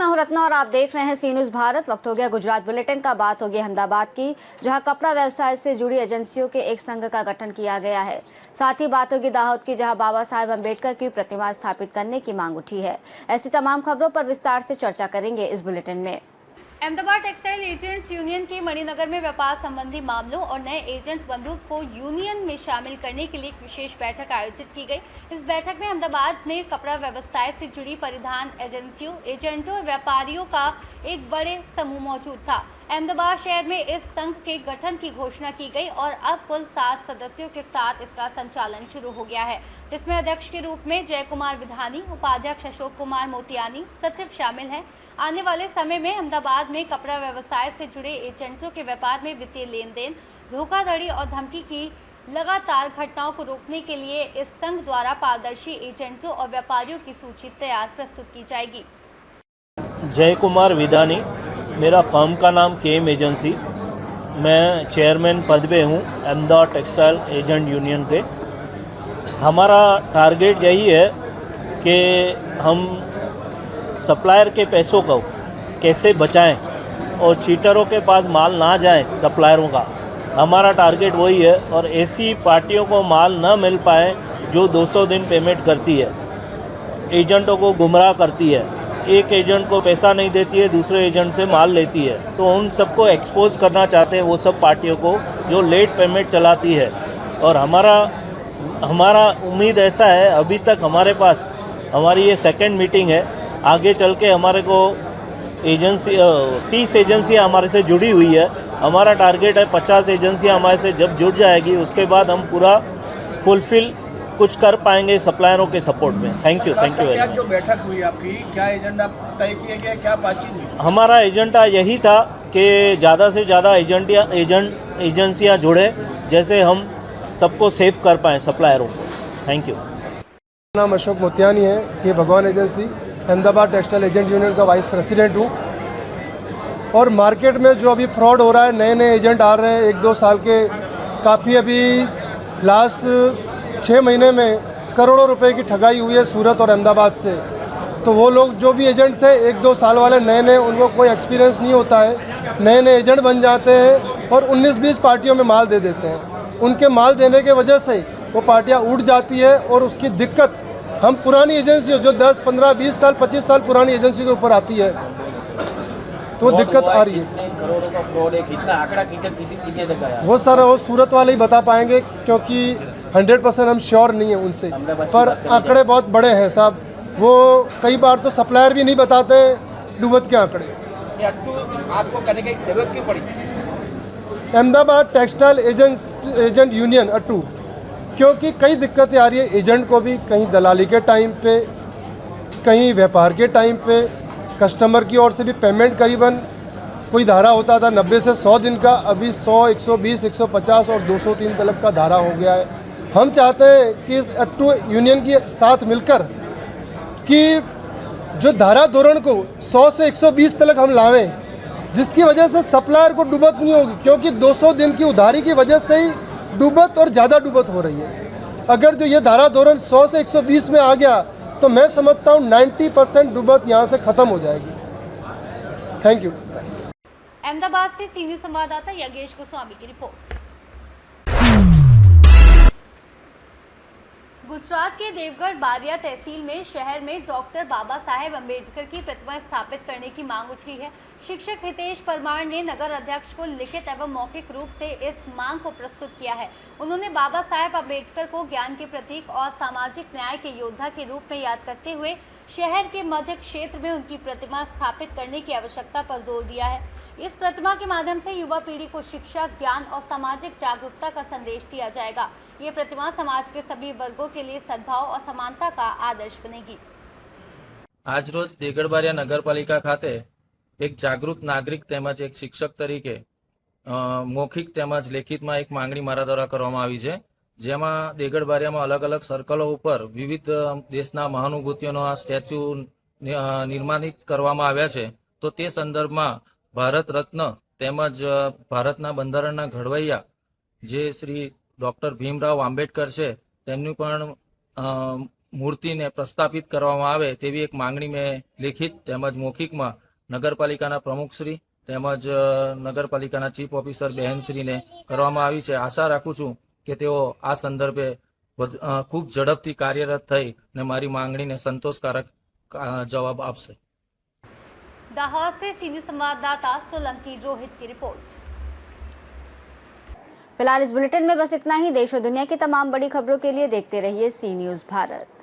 मैं हूं रत्ना और आप देख रहे हैं सी न्यूज़ भारत। वक्त हो गया गुजरात बुलेटिन का। बात होगी अहमदाबाद की, जहां कपड़ा व्यवसाय से जुड़ी एजेंसियों के एक संघ का गठन किया गया है। साथ ही बात होगी दाहोद की, जहां बाबा साहेब अम्बेडकर की प्रतिमा स्थापित करने की मांग उठी है। ऐसी तमाम खबरों पर विस्तार से चर्चा करेंगे इस बुलेटिन में। अहमदाबाद टेक्सटाइल एजेंट्स यूनियन की मणिनगर में व्यापार संबंधी मामलों और नए एजेंट्स बंधु को यूनियन में शामिल करने के लिए एक विशेष बैठक आयोजित की गई। इस बैठक में अहमदाबाद में कपड़ा व्यवसाय से जुड़ी परिधान एजेंसियों, एजेंटों और व्यापारियों का एक बड़े समूह मौजूद था। अहमदाबाद शहर में इस संघ के गठन की घोषणा की गई और अब कुल 7 सदस्यों के साथ इसका संचालन शुरू हो गया है। इसमें अध्यक्ष के रूप में जय कुमार विधानी, उपाध्यक्ष अशोक कुमार मोतियानी, सचिव शामिल हैं। आने वाले समय में अहमदाबाद में कपड़ा व्यवसाय से जुड़े एजेंटों के व्यापार में वित्तीय लेन देन, धोखाधड़ी और धमकी की लगातार घटनाओं को रोकने के लिए इस संघ द्वारा पारदर्शी एजेंटों और व्यापारियों की सूची तैयार प्रस्तुत की जाएगी। जय कुमार विधानी, मेरा फर्म का नाम केम एजेंसी। मैं चेयरमैन पद पे हूँ अहमदाबाद टेक्सटाइल एजेंट यूनियन के। हमारा टारगेट यही है कि हम सप्लायर के पैसों को कैसे बचाएं और चीटरों के पास माल ना जाए सप्लायरों का। हमारा टारगेट वही है। और ऐसी पार्टियों को माल न मिल पाए जो 200 दिन पेमेंट करती है, एजेंटों को गुमराह करती है, एक एजेंट को पैसा नहीं देती है, दूसरे एजेंट से माल लेती है। तो उन सबको एक्सपोज करना चाहते हैं वो सब पार्टियों को जो लेट पेमेंट चलाती है। और हमारा उम्मीद ऐसा है, अभी तक हमारे पास हमारी ये सेकंड मीटिंग है। आगे चल के हमारे को एजेंसी 30 एजेंसियाँ हमारे से जुड़ी हुई है। हमारा टारगेट है 50 एजेंसियाँ हमारे से जब जुड़ जाएगी उसके बाद हम पूरा फुलफिल कुछ कर पाएंगे सप्लायरों के सपोर्ट में। Thank you very much. जो बैठक हुई आपकी, क्या एजेंडा तय किया गया, क्या बातचीत हुई? हमारा एजेंडा यही था कि ज़्यादा से ज़्यादा एजेंसियाँ जुड़े, जैसे हम सबको सेव कर पाएँ सप्लायरों को। Thank you. मेरा नाम अशोक मोतियानी है कि भगवान agency Ahmedabad textile agent union का वाइस प्रेसिडेंट हूँ। और मार्केट में जो अभी फ्रॉड हो रहा है, नए नए एजेंट आ रहे हैं 1-2 साल के, काफ़ी अभी लास्ट 6 महीने में करोड़ों रुपए की ठगाई हुई है सूरत और अहमदाबाद से। तो वो लोग जो भी एजेंट थे 1-2 साल वाले नए उनको कोई एक्सपीरियंस नहीं होता है, नए एजेंट बन जाते हैं और 19-20 पार्टियों में माल दे देते हैं। उनके माल देने के वजह से वो पार्टियाँ उठ जाती है और उसकी दिक्कत हम पुरानी एजेंसियों जो 10, 15, 20 साल, 25 साल पुरानी एजेंसी के ऊपर आती है, तो दिक्कत आ रही है। करोड़ों का फ्रॉड है, कितना आंकड़ा कितने तक आया? वो सारा वो सूरत वाले ही बता पाएंगे, क्योंकि 100% हम श्योर नहीं है उनसे, पर आंकड़े बहुत बड़े हैं साहब। वो कई बार तो सप्लायर भी नहीं बताते डूबत के आंकड़े। आपको करने की जरूरत क्यों पड़ी? अहमदाबाद टेक्सटाइल एजेंट यूनियन अट्टू, क्योंकि कई दिक्कतें आ रही है एजेंट को भी, कहीं दलाली के टाइम पे, कहीं व्यापार के टाइम पे, कस्टमर की ओर से भी पेमेंट करीबन कोई धारा होता था 90 से 100 दिन का, अभी 100, 120, 150 और 203 तक का धारा हो गया है। हम चाहते हैं कि इस अट्टू यूनियन के साथ मिलकर कि जो धारा धोरण को 100 से 120 तक हम लावें, जिसकी वजह से सप्लायर को डूबत नहीं होगी, क्योंकि 200 दिन की उधारी की वजह से ही डूबत और ज़्यादा डूबत हो रही है। अगर जो ये धारा धोरण 100 से 120 में आ गया तो मैं समझता हूँ 90% डूबत यहाँ से ख़त्म हो जाएगी। Thank you. अहमदाबाद से सी न्यूज़ संवाददाता योगेश गोस्वामी की रिपोर्ट। गुजरात के देवगढ़ बारिया तहसील में शहर में डॉक्टर बाबा साहेब अम्बेडकर की प्रतिमा स्थापित करने की मांग उठी है। शिक्षक हितेश परमार ने नगर अध्यक्ष को लिखित एवं मौखिक रूप से इस मांग को प्रस्तुत किया है। उन्होंने बाबा साहेब अम्बेडकर को ज्ञान के प्रतीक और सामाजिक न्याय के योद्धा के रूप में याद करते हुए शहर के मध्य क्षेत्र में उनकी प्रतिमा स्थापित करने की आवश्यकता पर जोर दिया है। इस प्रतिमा के माध्यम से युवा पीढ़ी को शिक्षा, ज्ञान और सामाजिक जागरूकता का संदेश दिया जाएगा। ये प्रतिमा समाज के सभी वर्गों के लिए सद्भाव और समानता का आदर्श बनेगी। आज रोज देगड़बारिया नगरपालिका खाते एक जागरूक नागरिक तेमज एक शिक्षक तरीके मौखिक तेमज लेखित में एक मांगणी मारा द्वारा करवामां आवी छे, जेमां देगड़बारियामां अलग अलग सर्कलो पर विविध देशना महानुभूतिओनो आ स्टेच्यू निर्माणित करवामां आव्या छे। तो ते संदर्भमां भारत रत्न तेमज भारतना बंधारणना घडवैया जे श्री डॉक्टर भीमराव आंबेडकर छे, तेमनी पण મૂર્તિને પ્રસ્થાપિત કરવામાં આવે તેવી એક માંગણી મેં લેખિત તેમજ મૌખિકમાં નગરપાલિકાના પ્રમુખશ્રી તેમજ નગરપાલિકાના ચીફ ઓફિસર બહેનશ્રીને કરવામાં આવી છે. આશા રાખું છું કે તેઓ આ સંદર્ભે ખૂબ ઝડપથી કાર્યરત થઈ ને મારી માંગણીને સંતોષકારક जवाब आपसे. दाहोद से सीनियर संवाददाता सोलंकी रोहित की रिपोर्ट. फिलहाल इस बुलेटिन में बस इतना ही. देश और दुनिया की तमाम बड़ी खबरों के लिए देखते रहिए सी न्यूज़ भारत.